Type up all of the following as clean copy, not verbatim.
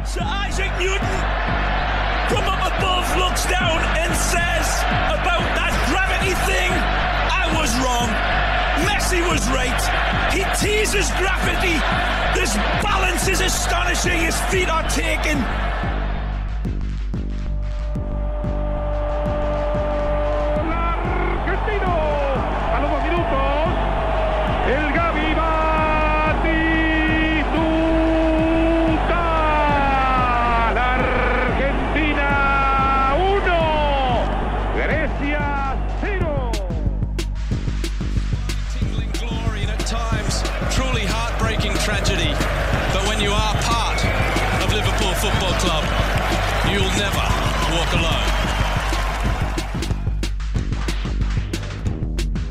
Sir Isaac Newton from up above looks down and says about that gravity thing, I was wrong. Messi was right. He teases gravity. This balance is astonishing. His feet are taken. Tragedy, but when you are part of Liverpool Football Club, you'll never walk alone.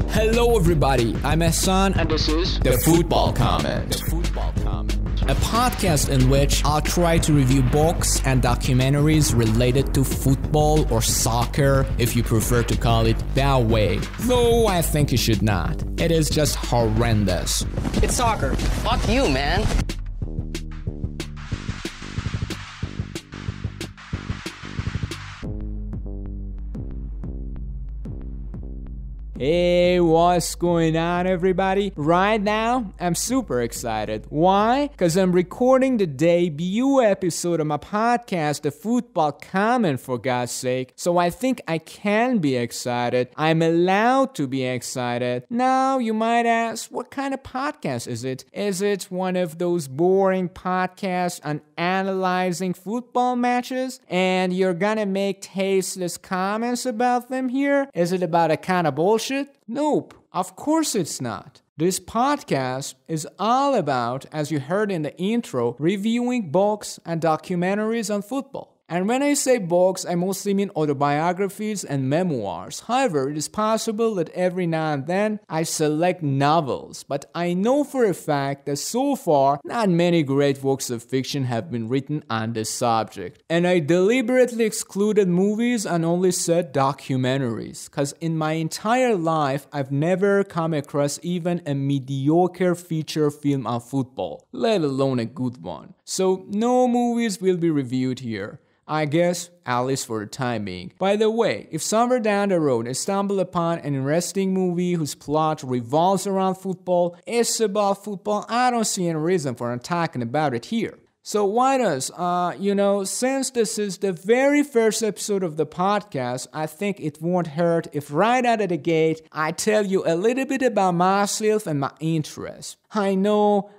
Hello everybody, I'm Hassan and this is The Football Comment. A podcast in which I'll try to review books and documentaries related to football or soccer, if you prefer to call it that way. Though I think you should not. It is just horrendous. It's soccer. Fuck you, man. Hey, what's going on, everybody? Right now, I'm super excited. Why? Because I'm recording the debut episode of my podcast, The Football Comment, for God's sake. So I think I can be excited. I'm allowed to be excited. Now, you might ask, what kind of podcast is it? Is it one of those boring podcasts on analyzing football matches? And you're gonna make tasteless comments about them here? Is it about a kind of bullshit? Nope, of course it's not. This podcast is all about, as you heard in the intro, reviewing books and documentaries on football. And when I say books, I mostly mean autobiographies and memoirs. However, it is possible that every now and then I select novels. But I know for a fact that so far, not many great works of fiction have been written on this subject. And I deliberately excluded movies and only said documentaries. Because in my entire life, I've never come across even a mediocre feature film on football, let alone a good one. So no movies will be reviewed here. I guess, at least for the time being. By the way, if somewhere down the road I stumble upon an interesting movie whose plot revolves around football, it's about football, I don't see any reason for not talking about it here. So why does, since this is the very first episode of the podcast, I think it won't hurt if right out of the gate I tell you a little bit about myself and my interests. I know.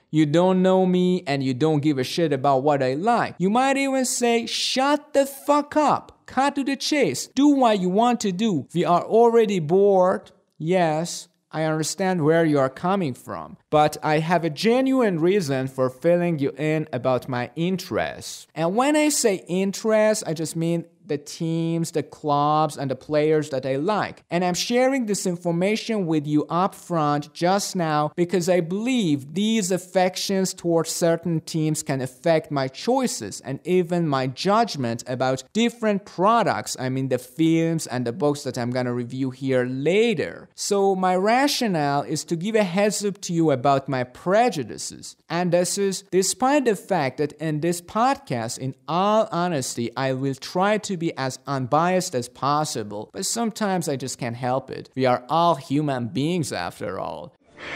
You don't know me and you don't give a shit about what I like. You might even say, shut the fuck up. Cut to the chase. Do what you want to do. We are already bored. Yes, I understand where you are coming from. But I have a genuine reason for filling you in about my interests. And when I say interests, I just mean the teams, the clubs, and the players that I like. And I'm sharing this information with you up front just now because I believe these affections towards certain teams can affect my choices and even my judgment about different products. I mean the films and the books that I'm gonna review here later. So my rationale is to give a heads up to you about my prejudices. And this is despite the fact that in this podcast, in all honesty, I will try to be as unbiased as possible, but sometimes I just can't help it. We are all human beings after all.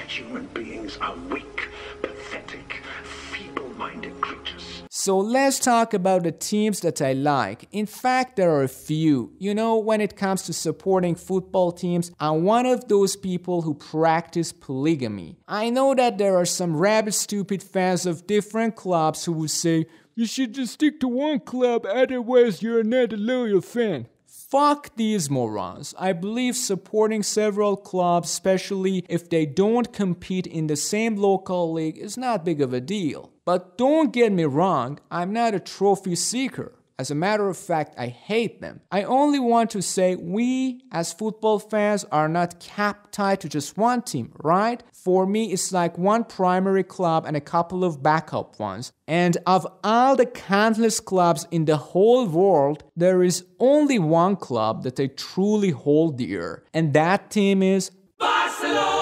Human beings are weak, pathetic, feeble-minded creatures. So let's talk about the teams that I like. In fact, there are a few. You know, when it comes to supporting football teams, I'm one of those people who practice polygamy. I know that there are some rabid stupid fans of different clubs who will say, you should just stick to one club, otherwise you're not a loyal fan. Fuck these morons. I believe supporting several clubs, especially if they don't compete in the same local league, is not big of a deal. But don't get me wrong, I'm not a trophy seeker. As a matter of fact, I hate them. I only want to say we, as football fans, are not capped tied to just one team, right? For me, it's like one primary club and a couple of backup ones. And of all the countless clubs in the whole world, there is only one club that I truly hold dear. And that team is Barcelona!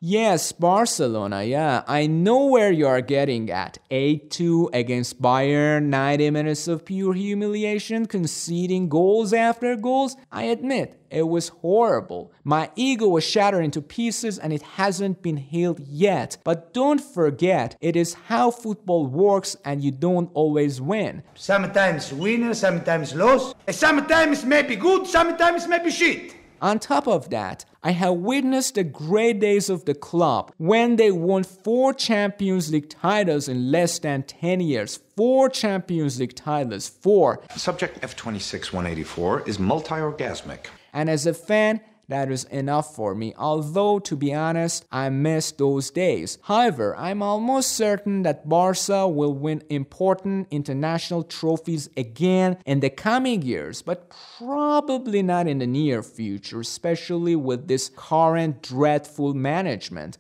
Yes, Barcelona, yeah. I know where you are getting at. 8-2 against Bayern, 90 minutes of pure humiliation, conceding goals after goals. I admit, it was horrible. My ego was shattered into pieces and it hasn't been healed yet. But don't forget, it is how football works and you don't always win. Sometimes winner, sometimes loss. Sometimes maybe good, sometimes maybe shit. On top of that, I have witnessed the great days of the club when they won 4 Champions League titles in less than 10 years. 4 Champions League titles, 4. Subject F-26-184 is multi-orgasmic. And as a fan, that is enough for me, although to be honest, I miss those days. However, I'm almost certain that Barca will win important international trophies again in the coming years, but probably not in the near future, especially with this current dreadful management.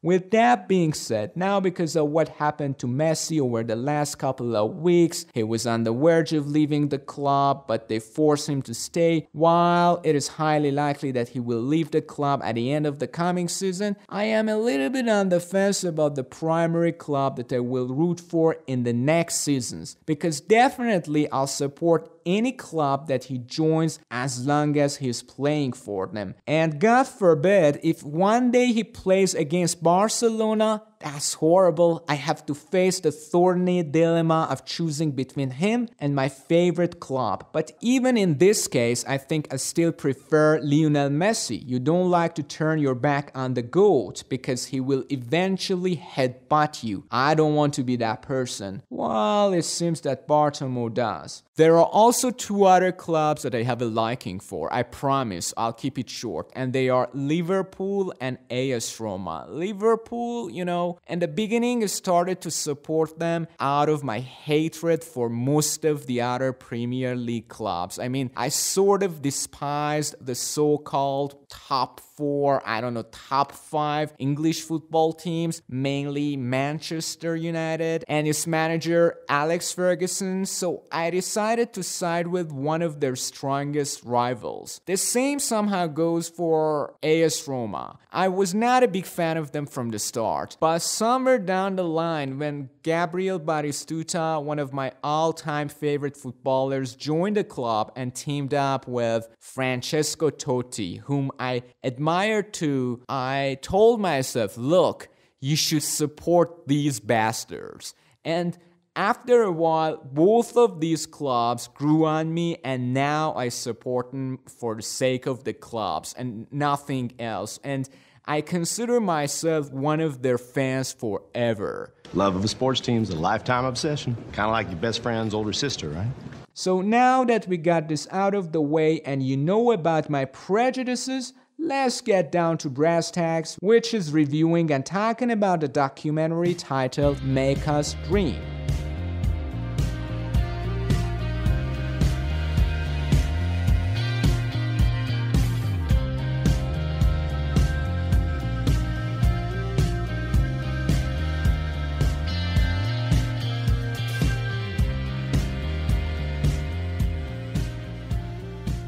With that being said, now because of what happened to Messi over the last couple of weeks, he was on the verge of leaving the club, but they forced him to stay. While it is highly likely that he will leave the club at the end of the coming season, I am a little bit on the fence about the primary club that I will root for in the next seasons, because definitely I'll support any club that he joins as long as he's playing for them. And God forbid, if one day he plays against Barcelona, that's horrible. I have to face the thorny dilemma of choosing between him and my favorite club. But even in this case, I think I still prefer Lionel Messi. You don't like to turn your back on the GOAT because he will eventually headbutt you. I don't want to be that person. Well, it seems that Bartomeu does. There are also 2 other clubs that I have a liking for. I promise, I'll keep it short. And they are Liverpool and AS Roma. Liverpool, in the beginning I started to support them out of my hatred for most of the other Premier League clubs. I mean, I sort of despised the so-called top 4, top 5 English football teams, mainly Manchester United and its manager Alex Ferguson, so I decided to side with one of their strongest rivals. The same somehow goes for AS Roma. I was not a big fan of them from the start, but somewhere down the line when Gabriel Batistuta, one of my all-time favorite footballers, joined the club and teamed up with Francesco Totti, whom I admire too, I told myself, look, you should support these bastards. And after a while, both of these clubs grew on me, and now I support them for the sake of the clubs and nothing else. And I consider myself one of their fans forever. Love of a sports team is a lifetime obsession. Kind of like your best friend's older sister, right? So now that we got this out of the way and you know about my prejudices, let's get down to brass tacks, which is reviewing and talking about the documentary titled Make Us Dream.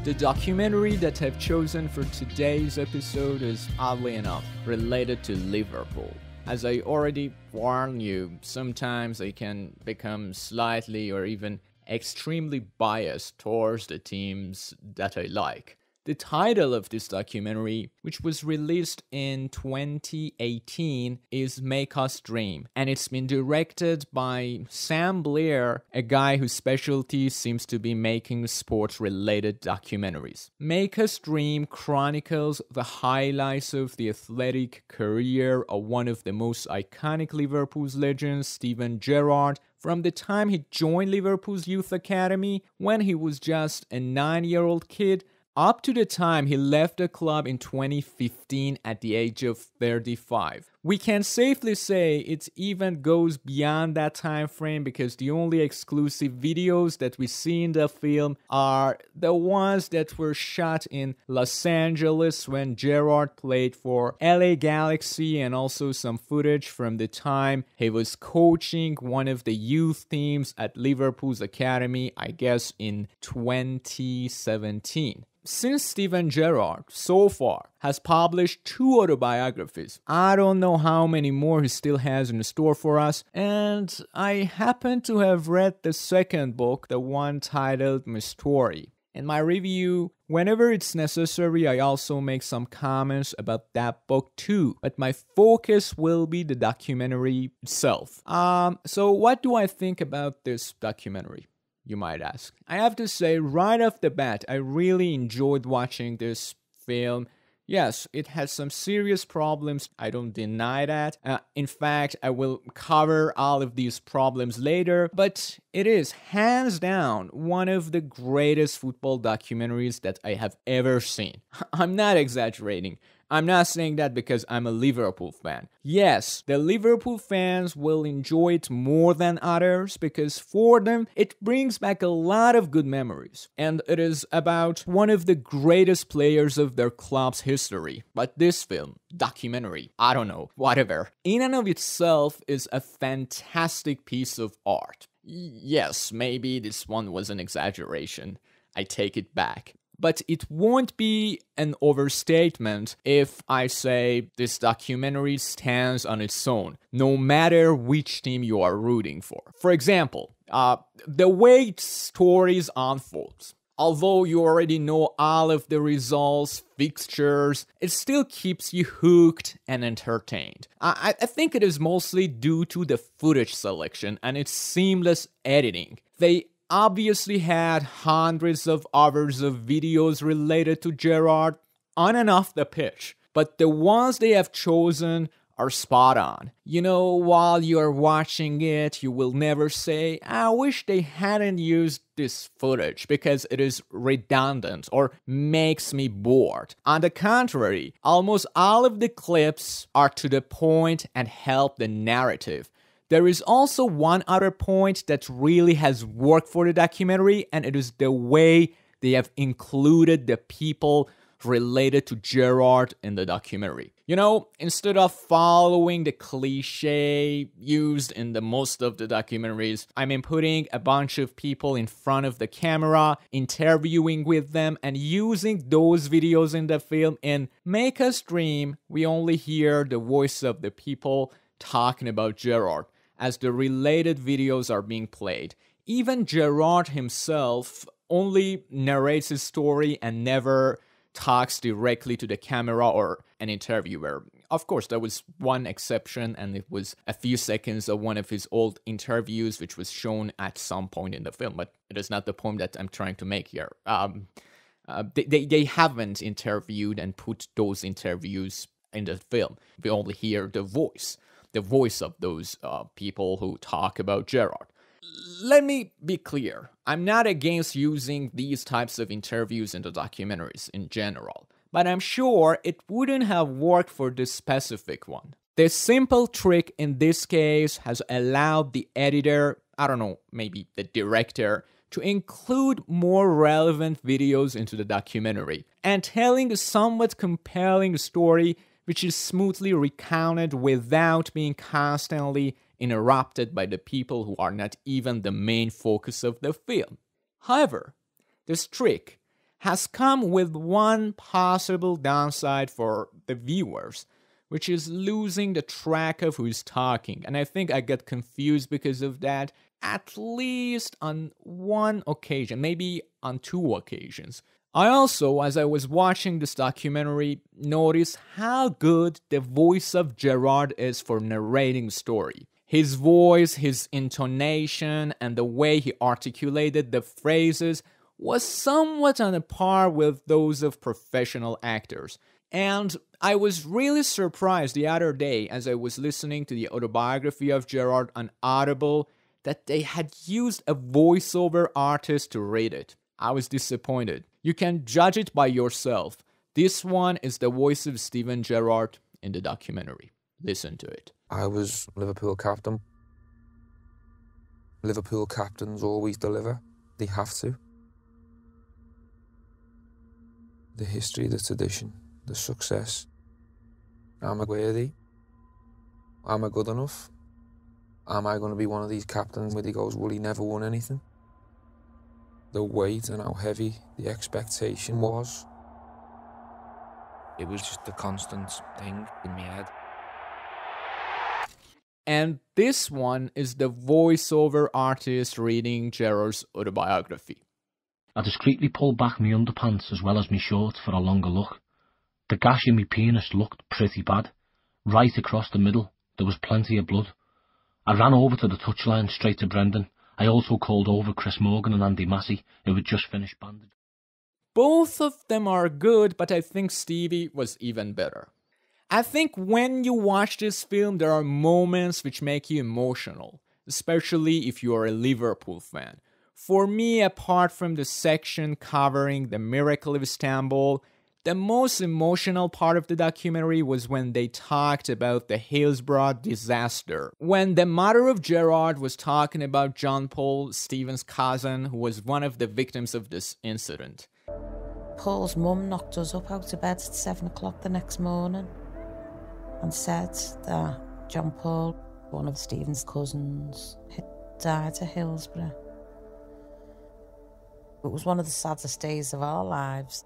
The documentary that I've chosen for today's episode is, oddly enough, related to Liverpool. As I already warned you, sometimes I can become slightly or even extremely biased towards the teams that I like. The title of this documentary, which was released in 2018, is Make Us Dream, and it's been directed by Sam Blair, a guy whose specialty seems to be making sports-related documentaries. Make Us Dream chronicles the highlights of the athletic career of one of the most iconic Liverpool's legends, Steven Gerrard, from the time he joined Liverpool's youth academy when he was just a 9-year-old kid, up to the time he left the club in 2015 at the age of 35. We can safely say it even goes beyond that time frame because the only exclusive videos that we see in the film are the ones that were shot in Los Angeles when Gerrard played for LA Galaxy, and also some footage from the time he was coaching one of the youth teams at Liverpool's academy, I guess in 2017. Since Steven Gerrard, so far, has published 2 autobiographies, I don't know how many more he still has in store for us, and I happen to have read the second book, the one titled My Story. In my review, whenever it's necessary, I also make some comments about that book too, but my focus will be the documentary itself. So what do I think about this documentary? You might ask. I have to say, right off the bat, I really enjoyed watching this film. Yes, it has some serious problems. I don't deny that. In fact, I will cover all of these problems later. But it is, hands down, one of the greatest football documentaries that I have ever seen. I'm not exaggerating. I'm not saying that because I'm a Liverpool fan. Yes, the Liverpool fans will enjoy it more than others because for them, it brings back a lot of good memories. And it is about one of the greatest players of their club's history. But this film, documentary, I don't know, whatever, in and of itself is a fantastic piece of art. Yes, maybe this one was an exaggeration. I take it back. But it won't be an overstatement if I say this documentary stands on its own, no matter which team you are rooting for. For example, the way stories unfold. Although you already know all of the results, fixtures, it still keeps you hooked and entertained. I think it is mostly due to the footage selection and its seamless editing. They obviously had hundreds of hours of videos related to Gerrard on and off the pitch, but the ones they have chosen are spot on. You know, while you're watching it, you will never say, I wish they hadn't used this footage because it is redundant or makes me bored. On the contrary, almost all of the clips are to the point and help the narrative. There is also one other point that really has worked for the documentary, and it is the way they have included the people related to Gerrard in the documentary. You know, instead of following the cliche used in the most of the documentaries, I mean putting a bunch of people in front of the camera, interviewing with them, and using those videos in the film. In Make Us Dream, we only hear the voice of the people talking about Gerrard as the related videos are being played. Even Gerrard himself only narrates his story and never talks directly to the camera or an interviewer. Of course, there was one exception, and it was a few seconds of one of his old interviews, which was shown at some point in the film, but it is not the point that I'm trying to make here. They haven't interviewed and put those interviews in the film. We only hear the voice of those people who talk about Gerrard. Let me be clear. I'm not against using these types of interviews in the documentaries in general, but I'm sure it wouldn't have worked for this specific one. The simple trick in this case has allowed the editor, I don't know, maybe the director, to include more relevant videos into the documentary and telling a somewhat compelling story which is smoothly recounted without being constantly interrupted by the people who are not even the main focus of the film. However, this trick has come with one possible downside for the viewers, which is losing the track of who's talking. And I think I got confused because of that, at least on one occasion, maybe on 2 occasions. I also, as I was watching this documentary, noticed how good the voice of Gerrard is for narrating story. His voice, his intonation, and the way he articulated the phrases was somewhat on a par with those of professional actors. And I was really surprised the other day as I was listening to the autobiography of Gerrard on Audible that they had used a voiceover artist to read it. I was disappointed. You can judge it by yourself. This one is the voice of Steven Gerrard in the documentary. Listen to it. I was Liverpool captain. Liverpool captains always deliver. They have to. The history, the tradition, the success. Am I worthy? Am I good enough? Am I going to be one of these captains where he goes, well, he never won anything? The weight and how heavy the expectation was. It was just a constant thing in my head. And this one is the voiceover artist reading Gerrard's autobiography. I discreetly pulled back my underpants as well as my shorts for a longer look. The gash in my penis looked pretty bad. Right across the middle, there was plenty of blood. I ran over to the touchline straight to Brendan. I also called over Chris Morgan and Andy Massey, who had just finished bandage. Both of them are good, but I think Stevie was even better. I think when you watch this film, there are moments which make you emotional, especially if you are a Liverpool fan. For me, apart from the section covering the miracle of Istanbul, the most emotional part of the documentary was when they talked about the Hillsborough disaster. When the mother of Gerrard was talking about John Paul, Stephen's cousin, who was one of the victims of this incident. Paul's mum knocked us up out of bed at 7 o'clock the next morning and said that John Paul, one of Stephen's cousins, had died at Hillsborough. It was one of the saddest days of our lives.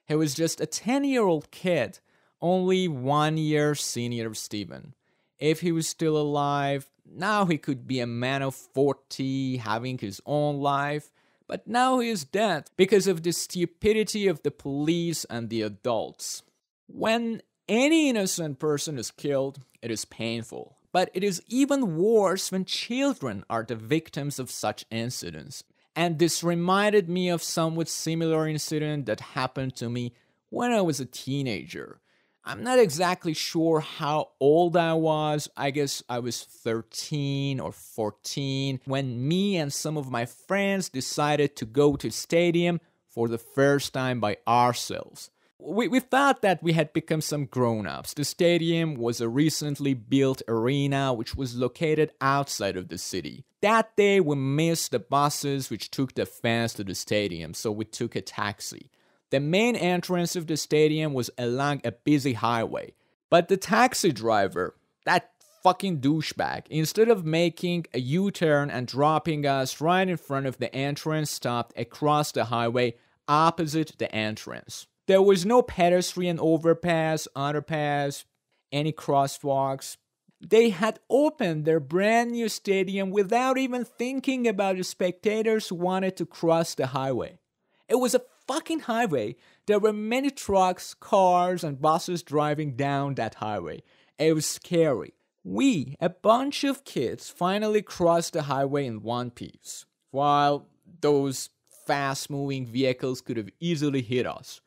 He was just a 10-year-old kid, only 1 year senior of Stephen. If he was still alive, now he could be a man of 40, having his own life. But now he is dead because of the stupidity of the police and the adults. When any innocent person is killed, it is painful. But it is even worse when children are the victims of such incidents. And this reminded me of somewhat similar incident that happened to me when I was a teenager. I'm not exactly sure how old I was. I guess I was 13 or 14 when me and some of my friends decided to go to a stadium for the first time by ourselves. We thought that we had become some grown-ups. The stadium was a recently built arena which was located outside of the city. That day we missed the buses which took the fans to the stadium, so we took a taxi. The main entrance of the stadium was along a busy highway. But the taxi driver, that fucking douchebag, instead of making a U-turn and dropping us right in front of the entrance, stopped across the highway opposite the entrance. There was no pedestrian overpass, underpass, any crosswalks. They had opened their brand new stadium without even thinking about the spectators who wanted to cross the highway. It was a fucking highway. There were many trucks, cars, and buses driving down that highway. It was scary. We, a bunch of kids, finally crossed the highway in one piece, while those fast-moving vehicles could have easily hit us.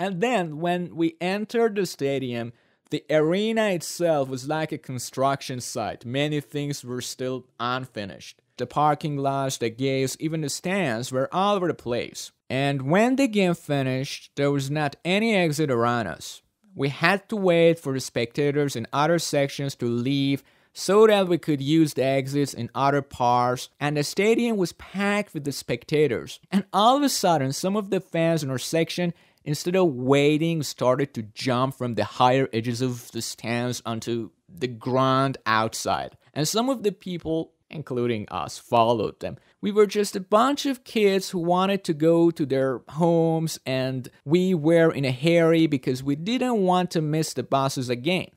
And then, when we entered the stadium, the arena itself was like a construction site. Many things were still unfinished. The parking lots, the gates, even the stands were all over the place. And when the game finished, there was not any exit around us. We had to wait for the spectators in other sections to leave so that we could use the exits in other parts, and the stadium was packed with the spectators. And all of a sudden, some of the fans in our section, instead of waiting, started to jump from the higher edges of the stands onto the ground outside. And some of the people, including us, followed them. We were just a bunch of kids who wanted to go to their homes, and we were in a hurry because we didn't want to miss the buses again.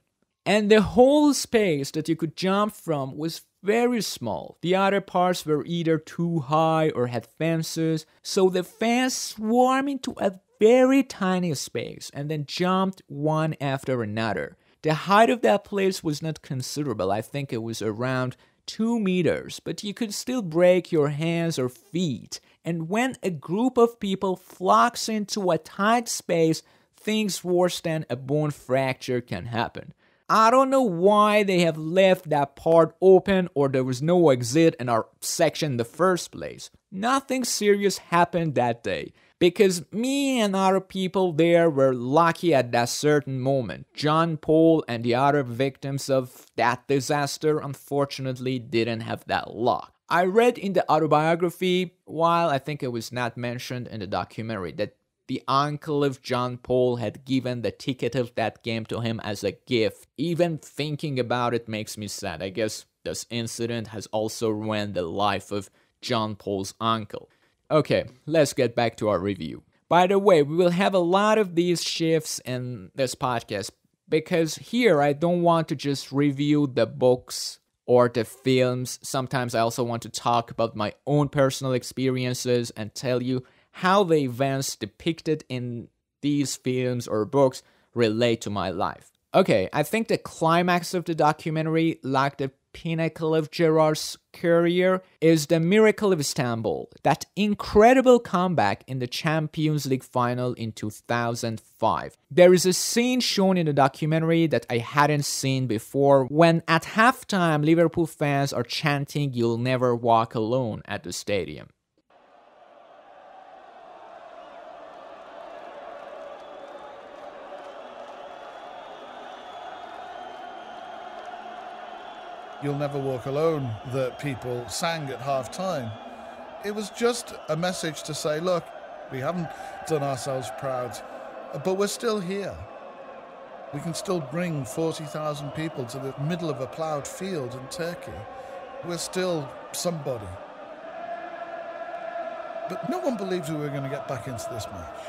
And the whole space that you could jump from was very small. The other parts were either too high or had fences, so the fans swarmed into a very tiny space and then jumped one after another. The height of that place was not considerable. I think it was around 2 meters, but you could still break your hands or feet. And when a group of people flocks into a tight space, things worse than a bone fracture can happen. I don't know why they have left that part open or there was no exit in our section in the first place. nothing serious happened that day. Because me and other people there were lucky at that certain moment. John Paul and the other victims of that disaster unfortunately didn't have that luck. I read in the autobiography, while I think it was not mentioned in the documentary, that the uncle of John Paul had given the ticket of that game to him as a gift. Even thinking about it makes me sad. I guess this incident has also ruined the life of John Paul's uncle. Okay, let's get back to our review. By the way, we will have a lot of these shifts in this podcast because here I don't want to just review the books or the films. Sometimes I also want to talk about my own personal experiences and tell you how the events depicted in these films or books relate to my life. Okay, I think the climax of the documentary, like the pinnacle of Gerrard's career, is the Miracle of Istanbul, that incredible comeback in the Champions League final in 2005. There is a scene shown in the documentary that I hadn't seen before when at halftime Liverpool fans are chanting "You'll never walk alone" at the stadium. "You'll Never Walk Alone" that people sang at half-time. It was just a message to say, look, we haven't done ourselves proud, but we're still here. We can still bring 40,000 people to the middle of a ploughed field in Turkey. We're still somebody. But no one believed we were going to get back into this match.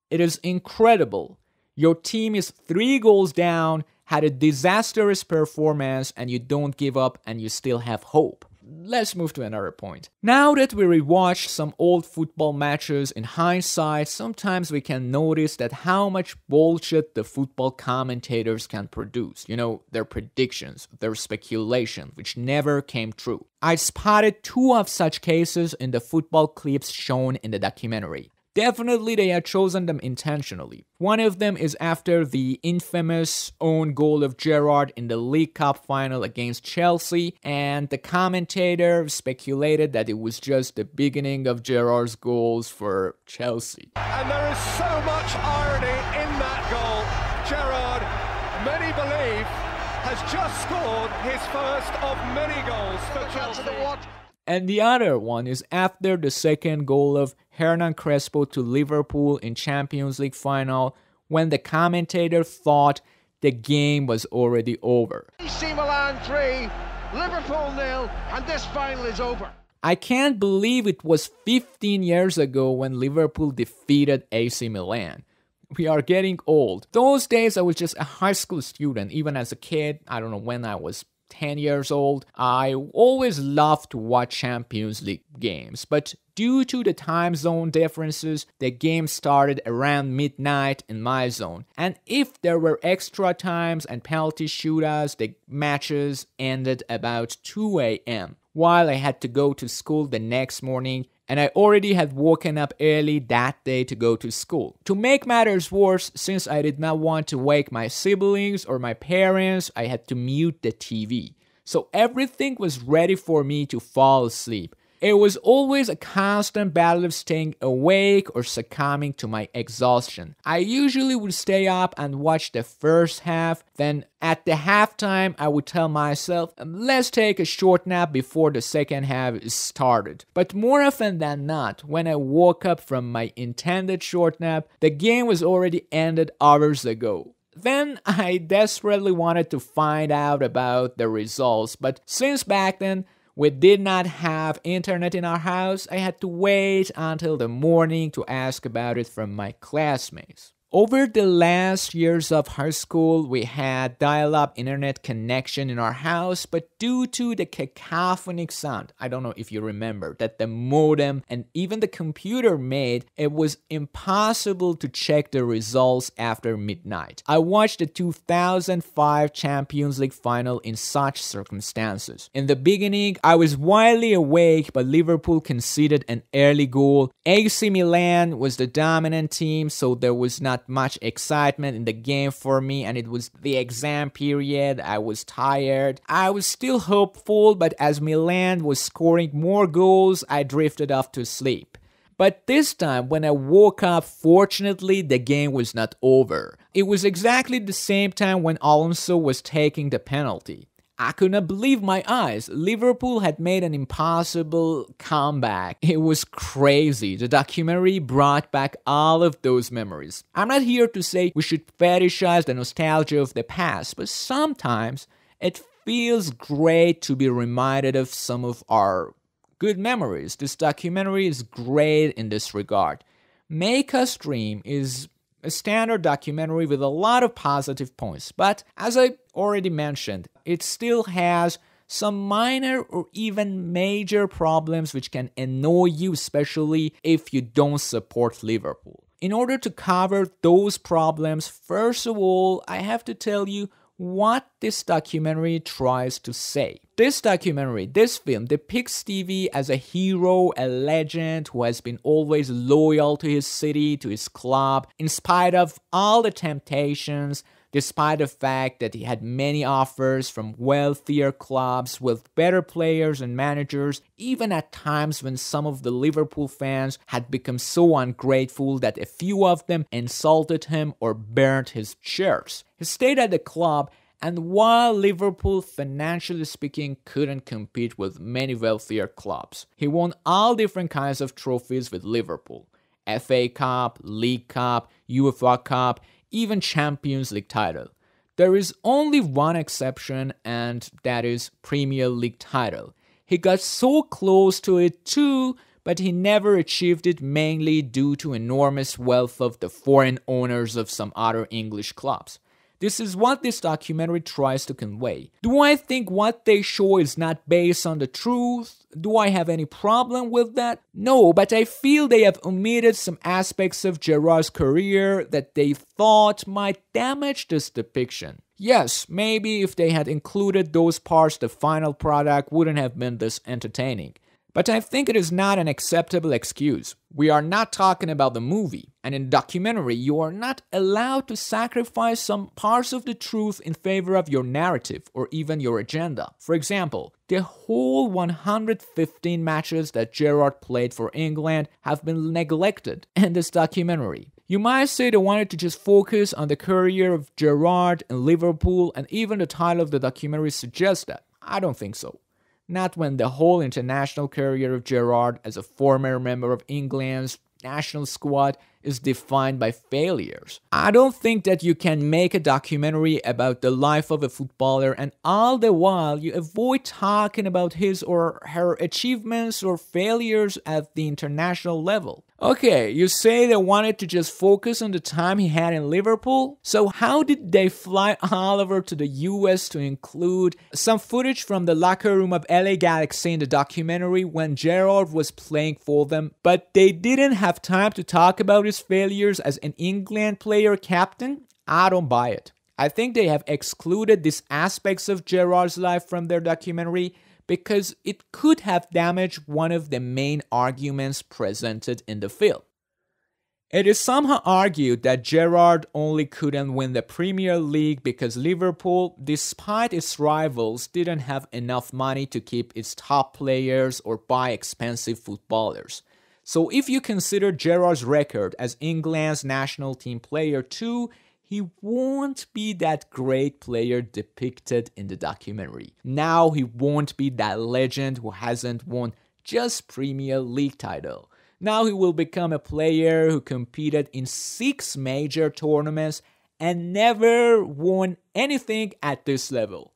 It is incredible. Your team is 3 goals down, had a disastrous performance, and you don't give up and you still have hope. Let's move to another point. Now that we rewatch some old football matches in hindsight, sometimes we can notice that how much bullshit the football commentators can produce. You know, their predictions, their speculation, which never came true. I spotted 2 of such cases in the football clips shown in the documentary. Definitely they had chosen them intentionally. One of them is after the infamous own goal of Gerrard in the League Cup final against Chelsea, and the commentator speculated that it was just the beginning of Gerrard's goals for Chelsea. And there is so much irony in that goal. Gerrard, many believe, has just scored his first of many goals for Chelsea. And the other one is after the second goal of Hernan Crespo to Liverpool in Champions League final, when the commentator thought the game was already over. AC Milan 3, Liverpool 0, and this final is over. I can't believe it was 15 years ago when Liverpool defeated AC Milan. We are getting old. Those days I was just a high school student. Even as a kid, I don't know when I was 10 years old, I always loved to watch Champions League games, but due to the time zone differences, the game started around midnight in my zone, and if there were extra times and penalty shootouts, the matches ended about 2 a.m. while I had to go to school the next morning, and I already had woken up early that day to go to school. To make matters worse, since I did not want to wake my siblings or my parents, I had to mute the TV. So everything was ready for me to fall asleep. It was always a constant battle of staying awake or succumbing to my exhaustion. I usually would stay up and watch the first half, then at the halftime I would tell myself, let's take a short nap before the second half started. But more often than not, when I woke up from my intended short nap, the game was already ended hours ago. Then I desperately wanted to find out about the results, but since back then, we did not have internet in our house, I had to wait until the morning to ask about it from my classmates. Over the last years of high school, we had dial-up internet connection in our house, but due to the cacophonic sound, I don't know if you remember, that the modem and even the computer made, it was impossible to check the results after midnight. I watched the 2005 Champions League final in such circumstances. In the beginning, I was widely awake, but Liverpool conceded an early goal. AC Milan was the dominant team, so there was not much excitement in the game for me, and it was the exam period. I was tired. I was still hopeful, but as Milan was scoring more goals, I drifted off to sleep. But this time, when I woke up, fortunately, the game was not over. It was exactly the same time when Alonso was taking the penalty. I could not believe my eyes. Liverpool had made an impossible comeback. It was crazy. The documentary brought back all of those memories. I'm not here to say we should fetishize the nostalgia of the past, but sometimes it feels great to be reminded of some of our good memories. This documentary is great in this regard. Make Us Dream is a standard documentary with a lot of positive points, but as I already mentioned, it still has some minor or even major problems which can annoy you, especially if you don't support Liverpool. In order to cover those problems, first of all, I have to tell you what this documentary tries to say. This documentary, this film, depicts Stevie as a hero, a legend who has been always loyal to his city, to his club, in spite of all the temptations, despite the fact that he had many offers from wealthier clubs with better players and managers, even at times when some of the Liverpool fans had become so ungrateful that a few of them insulted him or burnt his shirts. He stayed at the club, and while Liverpool, financially speaking, couldn't compete with many wealthier clubs, he won all different kinds of trophies with Liverpool. FA Cup, League Cup, UEFA Cup, even Champions League title. There is only one exception, and that is Premier League title. He got so close to it too, but he never achieved it, mainly due to enormous wealth of the foreign owners of some other English clubs. This is what this documentary tries to convey. Do I think what they show is not based on the truth? Do I have any problem with that? No, but I feel they have omitted some aspects of Gerrard's career that they thought might damage this depiction. Yes, maybe if they had included those parts, the final product wouldn't have been this entertaining. But I think it is not an acceptable excuse. We are not talking about the movie, and in the documentary, you are not allowed to sacrifice some parts of the truth in favor of your narrative or even your agenda. For example, the whole 115 matches that Gerrard played for England have been neglected in this documentary. You might say they wanted to just focus on the career of Gerrard and Liverpool, and even the title of the documentary suggests that. I don't think so. Not when the whole international career of Gerrard as a former member of England's national squad is defined by failures. I don't think that you can make a documentary about the life of a footballer and all the while you avoid talking about his or her achievements or failures at the international level. Okay, you say they wanted to just focus on the time he had in Liverpool? So how did they fly all over to the US to include some footage from the locker room of LA Galaxy in the documentary when Gerrard was playing for them, but they didn't have time to talk about his failures as an England player captain? I don't buy it. I think they have excluded these aspects of Gerrard's life from their documentary because it could have damaged one of the main arguments presented in the film. It is somehow argued that Gerrard only couldn't win the Premier League because Liverpool, despite its rivals, didn't have enough money to keep its top players or buy expensive footballers. So if you consider Gerrard's record as England's national team player too, he won't be that great player depicted in the documentary. Now he won't be that legend who hasn't won just Premier League title. Now he will become a player who competed in 6 major tournaments and never won anything at this level.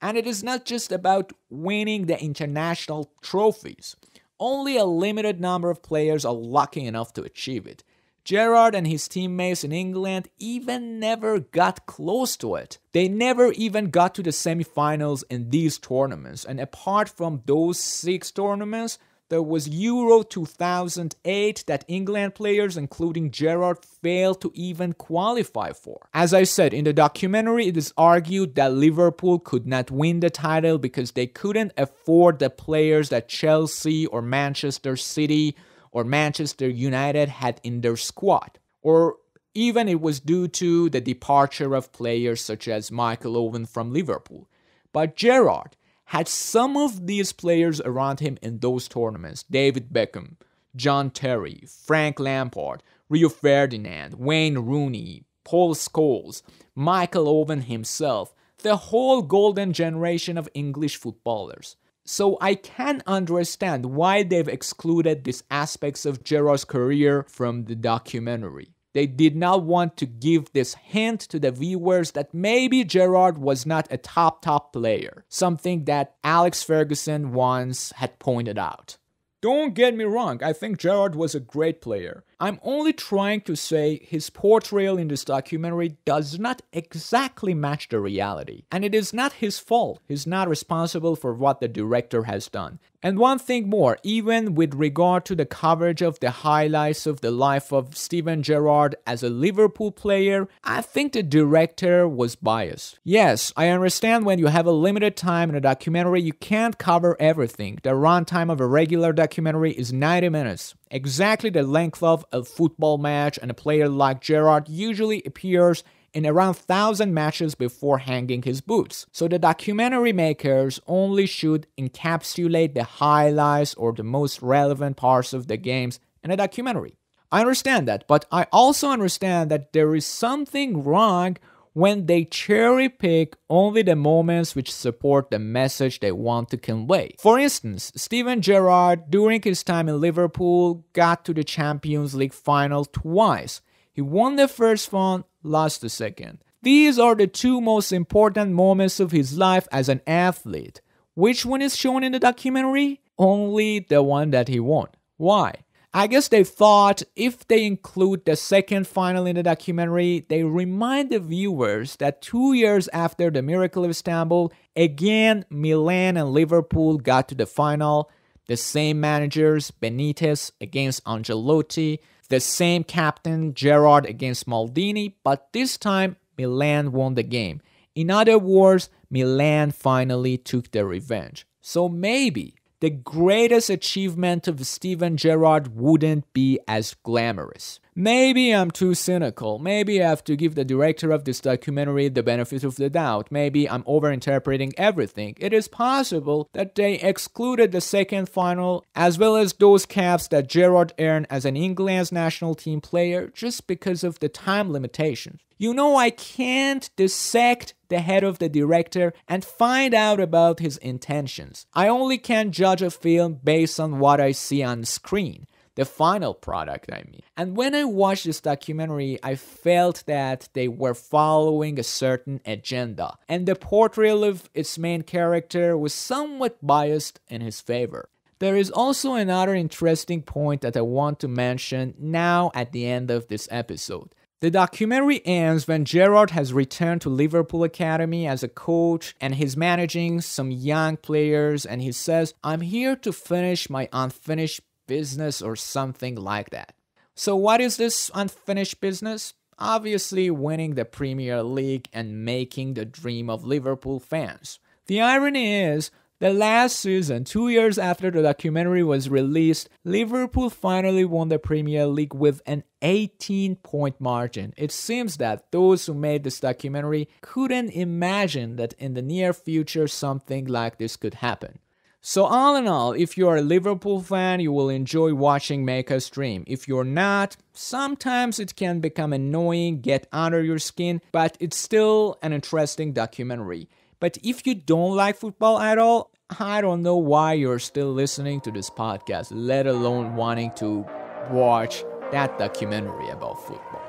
And it is not just about winning the international trophies. Only a limited number of players are lucky enough to achieve it. Gerrard and his teammates in England even never got close to it. They never even got to the semi-finals in these tournaments. And apart from those 6 tournaments, there was Euro 2008 that England players, including Gerrard, failed to even qualify for. As I said, in the documentary, it is argued that Liverpool could not win the title because they couldn't afford the players that Chelsea or Manchester City or Manchester United had in their squad. Or even it was due to the departure of players such as Michael Owen from Liverpool. But Gerrard had some of these players around him in those tournaments. David Beckham, John Terry, Frank Lampard, Rio Ferdinand, Wayne Rooney, Paul Scholes, Michael Owen himself, the whole golden generation of English footballers. So I can understand why they've excluded these aspects of Gerrard's career from the documentary. They did not want to give this hint to the viewers that maybe Gerrard was not a top player, something that Alex Ferguson once had pointed out. Don't get me wrong, I think Gerrard was a great player. I'm only trying to say his portrayal in this documentary does not exactly match the reality. And it is not his fault. He's not responsible for what the director has done. And one thing more, even with regard to the coverage of the highlights of the life of Steven Gerrard as a Liverpool player, I think the director was biased. Yes, I understand when you have a limited time in a documentary, you can't cover everything. The runtime of a regular documentary is 90 minutes. Exactly the length of a football match, and a player like Gerrard usually appears in around 1,000 matches before hanging his boots. So the documentary makers only should encapsulate the highlights or the most relevant parts of the games in a documentary. I understand that, but I also understand that there is something wrong when they cherry pick only the moments which support the message they want to convey. For instance, Steven Gerrard, during his time in Liverpool, got to the Champions League final twice. He won the first one, lost the second. These are the 2 most important moments of his life as an athlete. Which one is shown in the documentary? Only the one that he won. Why? I guess they thought if they include the second final in the documentary, they remind the viewers that 2 years after the Miracle of Istanbul, again Milan and Liverpool got to the final. The same managers, Benitez against Ancelotti, the same captain, Gerrard against Maldini, but this time Milan won the game. In other words, Milan finally took their revenge. So maybe the greatest achievement of Steven Gerrard wouldn't be as glamorous. Maybe I'm too cynical. Maybe I have to give the director of this documentary the benefit of the doubt. Maybe I'm overinterpreting everything. It is possible that they excluded the second final as well as those caps that Gerrard earned as an England's national team player just because of the time limitations. You know, I can't dissect the head of the director and find out about his intentions. I only can judge a film based on what I see on screen. The final product, I mean. And when I watched this documentary, I felt that they were following a certain agenda, and the portrayal of its main character was somewhat biased in his favor. There is also another interesting point that I want to mention now at the end of this episode. The documentary ends when Gerrard has returned to Liverpool Academy as a coach and he's managing some young players, and he says, "I'm here to finish my unfinished business," or something like that. So what is this unfinished business? Obviously winning the Premier League and making the dream of Liverpool fans. The irony is, the last season, 2 years after the documentary was released, Liverpool finally won the Premier League with an 18-point margin. It seems that those who made this documentary couldn't imagine that in the near future something like this could happen. So all in all, if you're a Liverpool fan, you will enjoy watching Make Us Dream. If you're not, sometimes it can become annoying, get under your skin, but it's still an interesting documentary. But if you don't like football at all, I don't know why you're still listening to this podcast, let alone wanting to watch that documentary about football.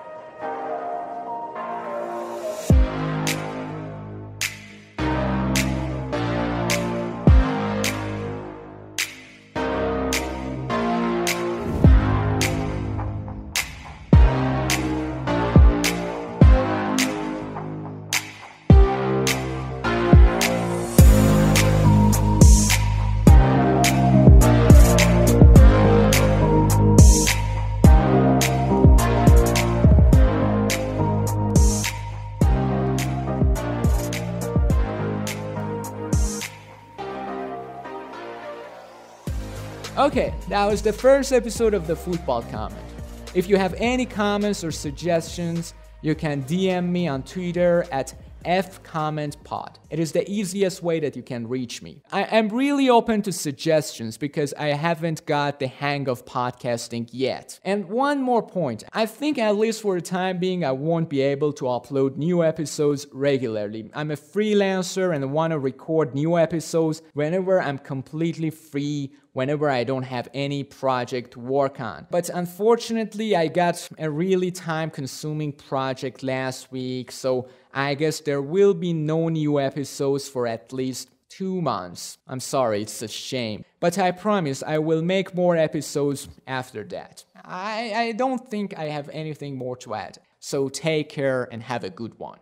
Okay, that was the first episode of the Football Comment. If you have any comments or suggestions, you can DM me on Twitter at FCommentPod. It is the easiest way that you can reach me. I am really open to suggestions because I haven't got the hang of podcasting yet. And one more point, I think at least for the time being I won't be able to upload new episodes regularly. I'm a freelancer and want to record new episodes whenever I'm completely free, whenever I don't have any project to work on. But unfortunately, I got a really time-consuming project last week, so I guess there will be no new episodes for at least 2 months. I'm sorry, it's a shame. But I promise I will make more episodes after that. I don't think I have anything more to add. So take care and have a good one.